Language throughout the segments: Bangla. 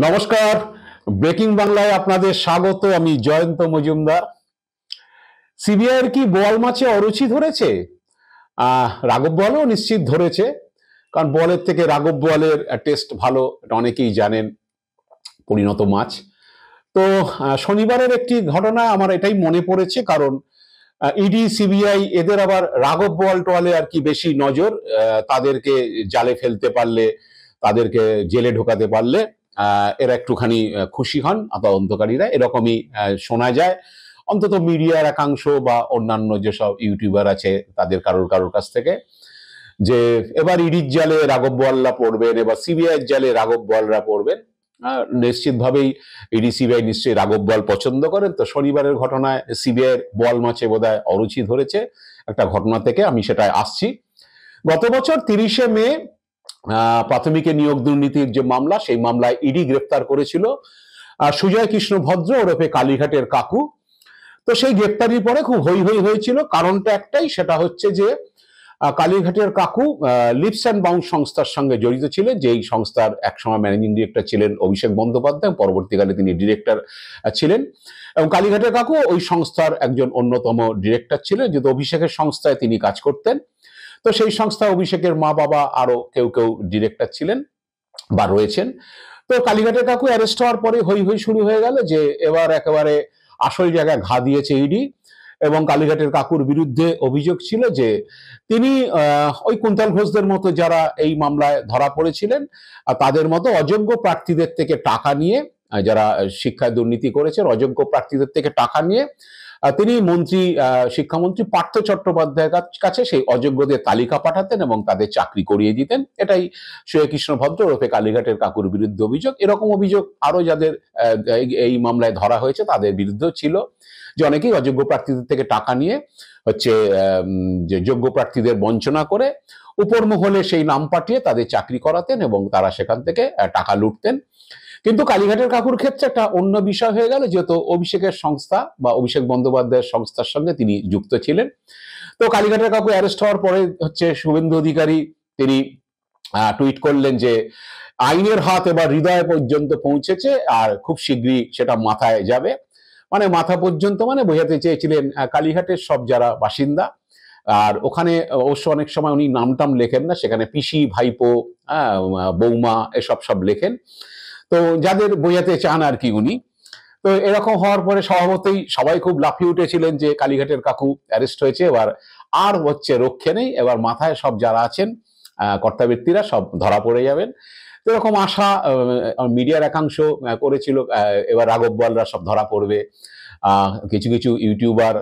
নমস্কার, ব্রেকিং বাংলায় আপনাদের স্বাগত। আমি জয়ন্ত মজুমদার। সিবিআইয়ের কি বোয়াল মাছে অরুচি ধরেছে? রাঘব বোয়ালও নিশ্চিত ধরেছে, কারণ বোয়ালের থেকে রাঘব বোয়ালের টেস্ট ভালো, এটা অনেকেই জানেন, পরিণত মাছ। তো শনিবারের একটি ঘটনায় আমার এটাই মনে পড়েছে, কারণ ইডি সিবিআই এদের আবার রাঘব বোয়াল টোয়ালে আর কি বেশি নজর। তাদেরকে জালে ফেলতে পারলে, তাদেরকে জেলে ঢোকাতে পারলে এরা একটুখানি খুশি হন তদন্তকারীরা, এরকমই শোনা যায়। অন্তত মিডিয়ার একাংশ বা অন্যান্য যেসব ইউটিউবার আছে তাদের কারোর কারোর কাছ থেকে, যে এবার ইডির জালে রাঘব বোয়ালরা পড়বেন, এবার সিবিআই জালে রাঘব বোয়ালরা পড়বেন। নিশ্চিতভাবেই ইডি সিবিআই নিশ্চয়ই রাঘব বোয়াল পছন্দ করেন। তো শনিবারের ঘটনায় সিবিআইয়ের বোয়াল মাছে বোধহয় অরুচি ধরেছে একটা ঘটনা থেকে, আমি সেটায় আসছি। গত বছর 30শে মে প্রাথমিক নিয়োগ দুর্নীতির যে মামলা, সেই মামলায় ইডি গ্রেপ্তার করেছিল সুজয় কৃষ্ণ ভদ্র ওরফে কালীঘাটের কাকু। তো সেই গ্রেপ্তারির পরে খুব হৈ হৈ হয়েছিল। কারণটা একটাই, সেটা হচ্ছে যে কালীঘাটের কাকু লিপস অ্যান্ড বাউন্স সংস্থার সঙ্গে জড়িত ছিলেন, যেই সংস্থার একসময় ম্যানেজিং ডিরেক্টর ছিলেন অভিষেক বন্দ্যোপাধ্যায়, পরবর্তীকালে তিনি ডিরেক্টর ছিলেন। এবং কালীঘাটের কাকু ওই সংস্থার একজন অন্যতম ডিরেক্টর ছিলেন, যেহেতু অভিষেকের সংস্থায় তিনি কাজ করতেন। তো সেই সংস্থায় অভিষেকের মা বাবা আরো কেউ কেউ ডিরেক্টর ছিলেন বা রয়েছেন। তো কালীঘাটের কাকু অ্যারেস্ট হওয়ার পরে হৈ হৈ শুরু হয়ে গেল যে এবার একেবারে আসল জায়গায় ঘা দিয়েছে ইডি। এবং কালীঘাটের কাকুর বিরুদ্ধে অভিযোগ ছিল যে তিনি ওই কুন্তল ঘোষদের মতো যারা এই মামলায় ধরা পড়েছিলেন তাদের মতো অযোগ্য প্রার্থীদের থেকে টাকা নিয়ে, যারা শিক্ষায় দুর্নীতি করেছেন, অযোগ্য প্রার্থীদের থেকে টাকা নিয়ে তিনি শিক্ষামন্ত্রী পার্থ চট্টোপাধ্যায়ের কাছে সেই অযোগ্যদের তালিকা পাঠাতেন এবং তাদের চাকরি করিয়ে দিতেন। এটাই সুজয় কৃষ্ণ ভদ্র ওরফে কালীঘাটের কাকুর বিরুদ্ধে অভিযোগ। এরকম অভিযোগ আরো যাদের এই মামলায় ধরা হয়েছে তাদের বিরুদ্ধেও ছিল, যে অনেকেই অযোগ্য প্রার্থীদের থেকে টাকা নিয়ে যে যোগ্য প্রার্থীদের বঞ্চনা করে উপর মহলে সেই নাম পাঠিয়ে তাদের চাকরি করাতেন এবং তারা সেখান থেকে টাকা লুটতেন। কিন্তু কালীঘাটের কাকুর ক্ষেত্রে একটা অন্য বিষয় হয়ে গেল, যেহেতু অভিষেকের সংস্থা বা অভিষেক বন্দ্যোপাধ্যায়ের সংস্থার সঙ্গে তিনি যুক্ত ছিলেন। তো কালীঘাটের কাকু অ্যারেস্ট হওয়ার পরে শুভেন্দু অধিকারী তিনি টুইট করলেন যে আইনের হাত এবার হৃদয় পর্যন্ত পৌঁছেছে আর খুব শীঘ্রই সেটা মাথায় যাবে। মানে মাথা পর্যন্ত মানে বোঝাতে চেয়েছিলেন কালীঘাটের সব যারা বাসিন্দা। আর ওখানে অবশ্য অনেক সময় উনি নামটাম লেখেন না, সেখানে পিসি, ভাইপো, বৌমা এসব সব লেখেন। তো যাদের বোঝাতে চান আর কি উনি। তো এরকম হওয়ার পরে স্বভাবতই সবাই খুব লাফিয়ে উঠেছিলেন যে কালীঘাটের কাকু অ্যারেস্ট হয়েছে, এবার আর রক্ষে নেই, এবার মাথায় সব যারা আছেন কর্তা ব্যক্তিরা সব ধরা পড়ে যাবেন। তো এরকম আশা মিডিয়ার একাংশ করেছিল, এবার রাঘব বোয়ালরা সব ধরা পড়বে। কিছু কিছু ইউটিউবার,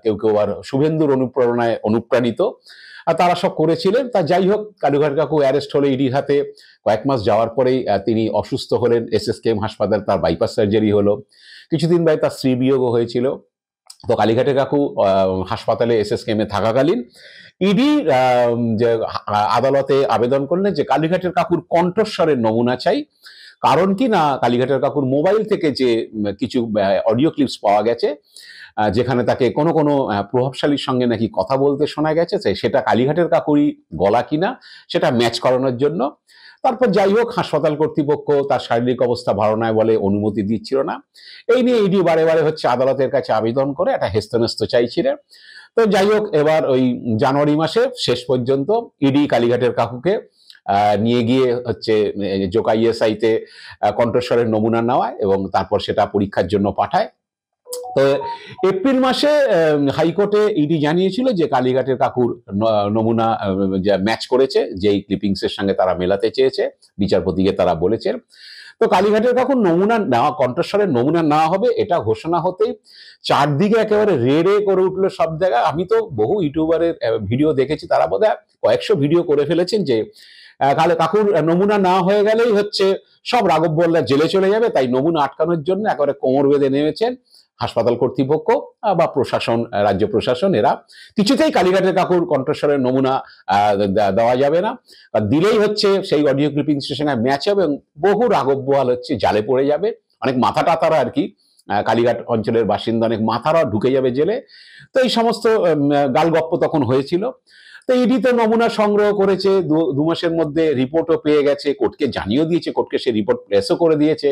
কেউ কেউ আর শুভেন্দুর অনুপ্রেরণায় অনুপ্রাণিত, তারা সব করেছিলেন। তা যাই হোক, কালীঘাট কাকু অ্যারেস্ট হলে ইডির হাতে, কয়েক মাস যাওয়ার পরেই তিনি অসুস্থ হলেন। SSKM হাসপাতাল, তার বাইপাস সার্জারি হলো। কিছুদিন বাদে তার স্ত্রী বিয়োগও হয়েছিল। তো কালীঘাটের কাকু হাসপাতালে SSKM থাকাকালীন ইডি যে আদালতে আবেদন করলেন যে কালীঘাটের কাকুর কণ্ঠস্বরের নমুনা চাই। কারণ কি না, কালীঘাটের কাকুর মোবাইল থেকে যে কিছু অডিও ক্লিপস পাওয়া গেছে, যেখানে তাকে কোনো কোনো প্রভাবশালীর সঙ্গে নাকি কথা বলতে শোনা গেছে, সেটা কালীঘাটের কাকুরই গলা কিনা সেটা ম্যাচ করানোর জন্য। তারপর যাই হোক, হাসপাতাল কর্তৃপক্ষ তার শারীরিক অবস্থা ভালো নয় বলে অনুমতি দিচ্ছিল না। এই নিয়ে ইডি বারে বারে আদালতের কাছে আবেদন করে একটা হেস্তনেস্ত চাইছিলেন। তো যাই হোক, এবার ওই জানুয়ারি মাসে শেষ পর্যন্ত ইডি কালীঘাটের কাকুকে নিয়ে গিয়ে জোকা ইএসআইতে কণ্ঠস্বরের নমুনা নেওয়ায় এবং তারপর সেটা পরীক্ষার জন্য পাঠায়। তো এপ্রিল মাসে হাইকোর্টে ইডি জানিয়েছিল যে কালীঘাটের কাকুর নমুনা ম্যাচ করেছে, যেই ক্লিপিংসের সঙ্গে তারা মেলাতে চেয়েছে, বিচারপতিকে তারা বলেছেন। তো কালীঘাটের কাকুর নমুনা নেওয়া, কণ্ঠস্বরের নমুনা নেওয়া হবে, এটা ঘোষণা হতেই চারদিকে একেবারে রেড়ে করে উঠলো সব জায়গায়। আমি তো বহু ইউটিউবারের ভিডিও দেখেছি, তারা বোধহয় কয়েকশো ভিডিও করে ফেলেছেন যে কাকুর নমুনা না হয়ে গেলেই সব রাঘব বোয়ালরা জেলে চলে যাবে, তাই নমুনা আটকানোর জন্য একেবারে কোমর বেঁধে নেমেছেন হাসপাতাল কর্তৃপক্ষ বা প্রশাসন, রাজ্য প্রশাসন। এরা কিছুতেই কালীঘাটের কাকুর কণ্ঠস্বরের নমুনা দেওয়া যাবে না, দিলেই সেই অডিও ক্লিপিংসের সঙ্গে ম্যাচ হবে এবং বহু রাঘব বোয়াল জালে পড়ে যাবে। অনেক মাথা টাতারা আর কি, কালীঘাট অঞ্চলের বাসিন্দা অনেক মাথারা ঢুকে যাবে জেলে। তো এই সমস্ত গালগপ্প তখন হয়েছিল। তো ইডি তো নমুনা সংগ্রহ করেছে, দু মাসের মধ্যে রিপোর্টও পেয়ে গেছে, কোর্টকে জানিয়েও দিয়েছে, কোর্টকে সে রিপোর্ট প্রেসও করে দিয়েছে।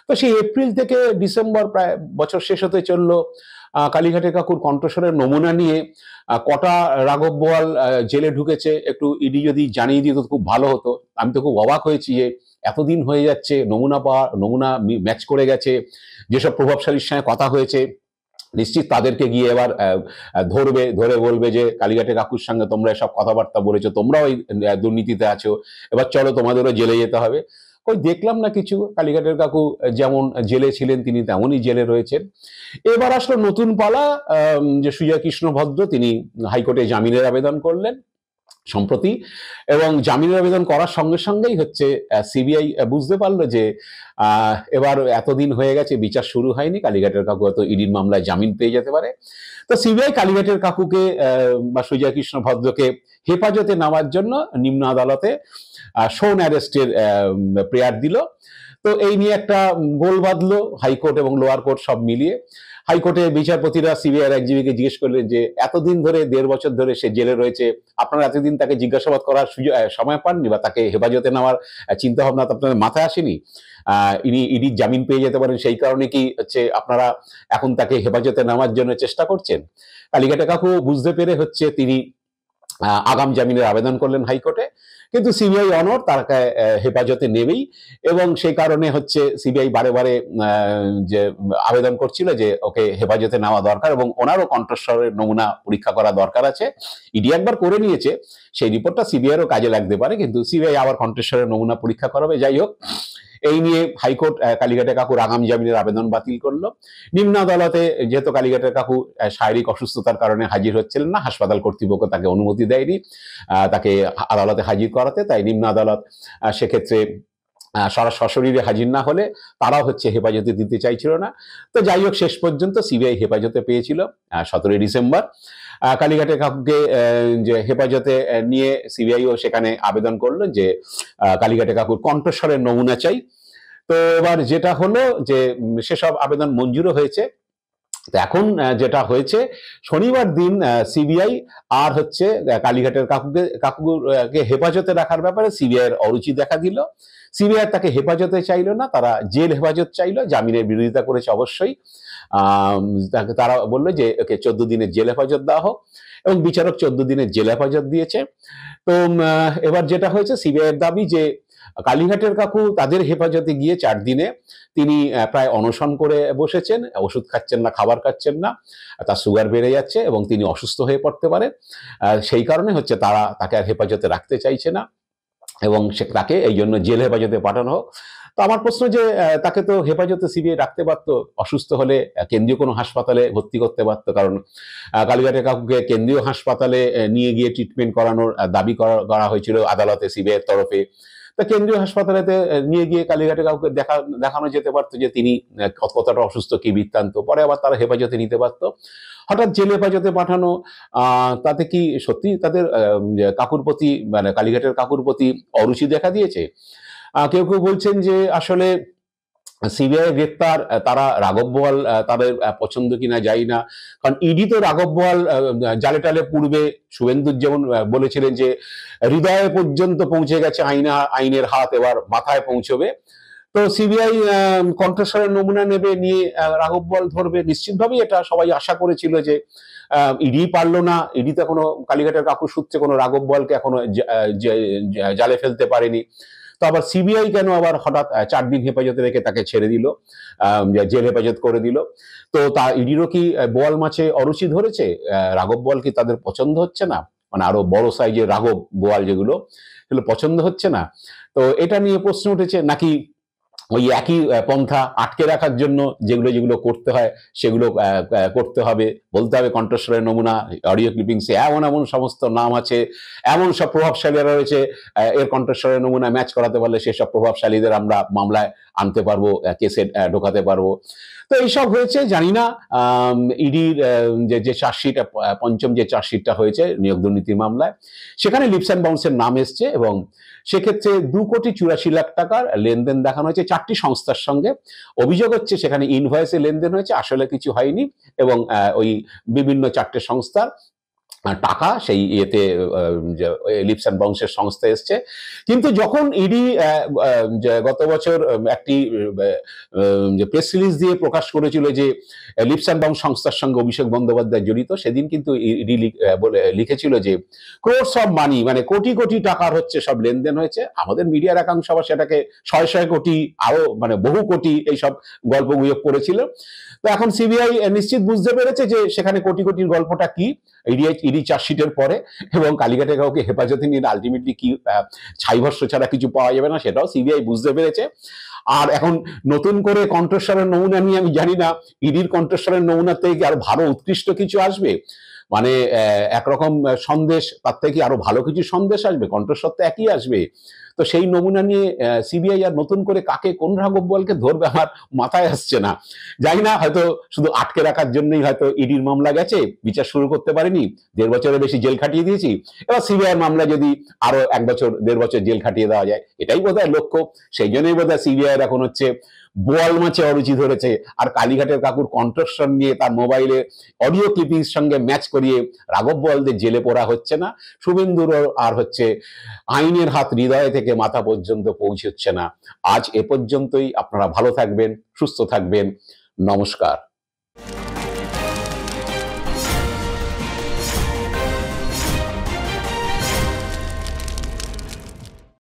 তো সেই এপ্রিল থেকে ডিসেম্বর, প্রায় বছর শেষ হতে চললো। কালীঘাটের কাকুর কণ্ঠস্বরের নমুনা নিয়ে কটা রাঘব বোয়াল জেলে ঢুকেছে একটু ইডি যদি জানিয়ে দিত খুব ভালো হতো। আমি তো খুব অবাক হয়েছি যে এতদিন হয়ে যাচ্ছে, নমুনা ম্যাচ করে গেছে, যেসব প্রভাবশালীর সঙ্গে কথা হয়েছে নিশ্চিত তাদেরকে গিয়ে এবার ধরে বলবে যে কালীঘাটের কাকুর সঙ্গে তোমরা এসব কথাবার্তা বলেছো, তোমরাও ওই দুর্নীতিতে আছো, এবার চলো তোমাদেরও জেলে যেতে হবে। ওই দেখলাম না কিছু। কালীঘাটের কাকু যেমন জেলে ছিলেন তিনি তেমনই জেলে রয়েছেন। এবার আসলো নতুন পালা, যে সুজয় কৃষ্ণ ভদ্র তিনি হাইকোর্টে জামিনের আবেদন করলেন সম্প্রতি, এবং জামিনের আবেদন করার সঙ্গে সঙ্গেই হচ্ছে সিবিআই বুঝতে পারলো যে এবার এতদিন হয়ে গেছে, বিচার শুরু হয়নি, কালীঘাটের কাকু হয়তো ইডির মামলায় জামিন পেয়ে যেতে পারে। তো সিবিআই কালীঘাটের কাকুকে বা সুজয় কৃষ্ণ ভদ্রকে হেফাজতে নেওয়ার জন্য নিম্ন আদালতে শোন অ্যারেস্টের প্রেয়ার দিল। তো এই নিয়ে একটা গোল বাঁধলো হাইকোর্ট এবং লোয়ার কোর্ট সব মিলিয়ে। হাইকোর্টে বিচারপতিরা সিবিআই একজিবিকে জিজ্ঞেস করলেন যে এতদিন ধরে, 1.5 বছর ধরে সে জেলে রয়েছে, আপনারা এতদিন তাকে জিজ্ঞাসাবাদ করার সময় পাননি, বা তাকে হেফাজতে নেওয়ার চিন্তা ভাবনা তো আপনাদের মাথায় আসেনি? ইডি জামিন পেয়ে যেতে পারেন, সেই কারণে কি হচ্ছে আপনারা এখন তাকে হেফাজতে নেওয়ার জন্য চেষ্টা করছেন? কালীঘাটের কাকু বুঝতে পেরে হচ্ছে তিনি আগাম জামিনের আবেদন করলেন হাইকোর্টে, কিন্তু সিবিআই অনড় তাকে হেফাজতে নেবেই, এবং সেই কারণে হচ্ছে সিবিআই বারে বারে যে আবেদন করছিল যে ওকে হেফাজতে নেওয়া দরকার, এবং ওনারও কণ্ঠস্বরের নমুনা পরীক্ষা করা দরকার আছে। ইডি একবার করে নিয়েছে, সেই রিপোর্টটা সিবিআইয়েরও কাজে লাগতে পারে, কিন্তু সিবিআই আবার কণ্ঠস্বরের নমুনা পরীক্ষা করাবে। যাই হোক, এই নিয়ে হাইকোর্ট কালীঘাটের কাকুর আগাম জামিনের আবেদন বাতিল করলো। নিম্ন আদালতে যেহেতু কালীঘাটের কাকু শারীরিক অসুস্থতার কারণে হাজির হচ্ছিলেন না, হাসপাতাল কর্তৃপক্ষ তাকে অনুমতি দেয়নি তাকে আদালতে হাজির করাতে, তাই নিম্ন আদালত সেক্ষেত্রে সশরীরে হাজির না হলে তারাও হচ্ছে হেফাজতে দিতে চাইছিল না। তো যাই হোক, শেষ পর্যন্ত সিবিআই হেফাজতে পেয়েছিল 17 ডিসেম্বর। কালীঘাটের কাকুকে যে হেফাজতে নিয়ে সিবিআইও সেখানে আবেদন করলো যে কালীঘাটের কাকুর কণ্ঠস্বরের নমুনা চাই। তো এবার যেটা হলো যে সেসব আবেদন মঞ্জুরও হয়েছে। এখন যেটা হয়েছে, শনিবার দিন সিবিআই আর হচ্ছে কালীঘাটের কাকুকে হেফাজতে রাখার ব্যাপারে সিবিআই এর অরুচি দেখা দিল। সিবিআই তাকে হেফাজতে চাইলো না, তারা জেল হেফাজত চাইলো, জামিনের বিরোধিতা করেছে অবশ্যই। তারা বললো যে ওকে 14 দিনের জেল হেফাজত দেওয়া হোক, এবং বিচারক 14 দিনের জেল হেফাজত দিয়েছে। তো এবার যেটা হয়েছে, সিবিআই এর দাবি যে কালীঘাটের কাকু তাদের হেফাজতে গিয়ে 4 দিনে তিনি প্রায় অনশন করে বসেছেন, ওষুধ খাচ্ছেন না, খাবার খাচ্ছেন না, তার সুগার বেড়ে যাচ্ছে এবং তিনি অসুস্থ হয়ে পড়তে পারেন। সেই কারণে হচ্ছে তারা তাকে আর হেফাজতে রাখতে চাইছে না, এবং তাকে এই জন্য জেল হেফাজতে পাঠানো হোক। তো আমার প্রশ্ন যে তাকে তো হেফাজতে সিবিআই রাখতে পারতো, অসুস্থ হলে কেন্দ্রীয় কোনো হাসপাতালে ভর্তি করতে পারতো, কারণ কালীঘাটের কাকুকে কেন্দ্রীয় হাসপাতালে নিয়ে গিয়ে ট্রিটমেন্ট করানোর দাবি করা হয়েছিল আদালতে সিবিআই এর তরফে। তা কেন্দ্রীয় হাসপাতালেতে নিয়ে গিয়ে কালীঘাটের কাউকে দেখানো যেতে পারতো যে তিনি কতটা অসুস্থ, কি বৃত্তান্ত, পরে আবার তারা হেফাজতে নিতে পারতো। হঠাৎ জেল হেফাজতে পাঠানো, তাতে কি সত্যি তাদের কাকুর প্রতি, মানে কালীঘাটের কাকুর প্রতি অরুচি দেখা দিয়েছে? কেউ কেউ বলছেন যে আসলে সিবিআই গ্রেপ্তার, তারা রাঘব বোয়াল তাদের পছন্দ কিনা যাই না, কারণ ইডি তো রাঘব বোয়াল জালে টালে পূর্বে শুভেন্দু যেমন বলেছিলেন যে হৃদয়ে পর্যন্ত পৌঁছে গেছে আইনের হাত, এবার মাথায় পৌঁছবে। তো সিবিআই কণ্ঠস্বরের নমুনা নেবে, নিয়ে রাঘব বোয়াল ধরবে, নিশ্চিতভাবেই এটা সবাই আশা করেছিল যে ইডি পারলো না, ইডি তো এখনো কালীঘাটের কাকুর সূত্রে কোনো রাঘব বোয়ালকে এখনো জালে ফেলতে পারেনি। তো আবার সিবিআই কেন আবার হঠাৎ 4 দিন হেফাজতে রেখে তাকে ছেড়ে দিল, জেল হেফাজত করে দিল? তো তা ইডিরও কি বোয়াল মাছে অরুচি ধরেছে? রাঘব বোয়াল কি তাদের পছন্দ হচ্ছে না? মানে আরো বড় সাইজের রাঘব বোয়াল যেগুলো, সেগুলো পছন্দ হচ্ছে না? তো এটা নিয়ে প্রশ্ন উঠেছে, নাকি ওই একই পন্থা আটকে রাখার জন্য যেগুলো যেগুলো করতে হয় সেগুলো করতে হবে, বলতে হবে কণ্ঠস্বরের নমুনা, অডিও ক্লিপিংসে এমন এমন সমস্ত নাম আছে, এমন সব প্রভাবশালীরা রয়েছে, এর কণ্ঠস্বরের নমুনা ম্যাচ করাতে পারলে সেসব প্রভাবশালীদের আমরা মামলায় আনতে পারবো, কেসে ঢোকাতে পারবো। তো এইসব হয়েছে, জানি না। ইডির যে চার্জশিট, পঞ্চম যে চার্জশিটটা হয়েছে নিয়োগ দুর্নীতির মামলায়, সেখানে লিপস অ্যান্ড বাউন্সের নাম এসছে, এবং সেক্ষেত্রে 2,84,00,000 টাকার লেনদেন দেখানো হয়েছে 4টি সংস্থার সঙ্গে। অভিযোগ হচ্ছে সেখানে ইনভয়েসে লেনদেন হয়েছে, আসলে কিছু হয়নি, এবং ওই বিভিন্ন 4টে সংস্থার টাকা সেই ইয়েতে লিপস অ্যান্ড বাউন্সের সংস্থা এসছে। কিন্তু যখন ইডি গত বছর একটি যে প্রেস রিলিজ দিয়ে প্রকাশ করেছিল যে লিপস অ্যান্ড বাউন্স সংস্থার সঙ্গে অভিষেক বন্দ্যোপাধ্যায় জড়িত, সেদিন কিন্তু ইডি লিখেছিল যে ক্রোর্স অফ মানি, মানে কোটি কোটি টাকার হচ্ছে সব লেনদেন হয়েছে। আমাদের মিডিয়ার একাংশ আবার সেটাকে শয়ে শয়ে কোটি, আরো মানে বহু কোটি এইসব গল্প গুজব করেছিল। তো এখন সিবিআই নিশ্চিত বুঝতে পেরেছে যে সেখানে কোটি কোটির গল্পটা কি ইডি চার্জশিটের পরে, এবং কালীঘাটে কাউকে হেফাজতে নিয়ে আলটিমেটলি কি ছাইভস্য ছাড়া কিছু পাওয়া যাবে না সেটাও সিবিআই বুঝতে পেরেছে। আর এখন নতুন করে কণ্ঠস্বরের নমুনা নিয়ে আমি জানি না ইডির কণ্ঠস্বরের নমুনার থেকে আরো ভালো উৎকৃষ্ট কিছু আসবে, মানে একরকম সন্দেশ, তার থেকে আরো ভালো কিছু সন্দেশ আসবে, কণ্ঠস্বর তো একই আসবে। তো সেই নমুনা নিয়ে সিবিআই আর নতুন করে কাকে কোন রাঘব বোয়ালকে ধরবে আমার মাথায় আসছে না। জানি না, হয়তো শুধু আটকে রাখার জন্যই হয়তো ইডির মামলা গেছে, বিচার শুরু করতে পারেনি, 1.5 বছরের বেশি জেল খাটিয়ে দিয়েছি, এবার সিবিআই মামলা যদি আরো 1 বছর 1.5 বছর জেল খাটিয়ে দেওয়া যায়, এটাই বোধহয় লক্ষ্য। সেই জন্যই বোধহয় সিবিআই এখন হচ্ছে বোয়াল মাছে অরুচি ধরেছে, আর কালীঘাটের কাকুর কণ্ঠস্বর নিয়ে তার মোবাইলে অডিও ক্লিপিং সঙ্গে ম্যাচ করিয়ে রাঘব বোয়ালদের জেলে পড়া হচ্ছে না, শুভেন্দুর আর হচ্ছে আইনের হাত হৃদয় থেকে মাথা পর্যন্ত পৌঁছচ্ছে না। আজ এ পর্যন্তই। আপনারা ভালো থাকবেন, সুস্থ থাকবেন। নমস্কার।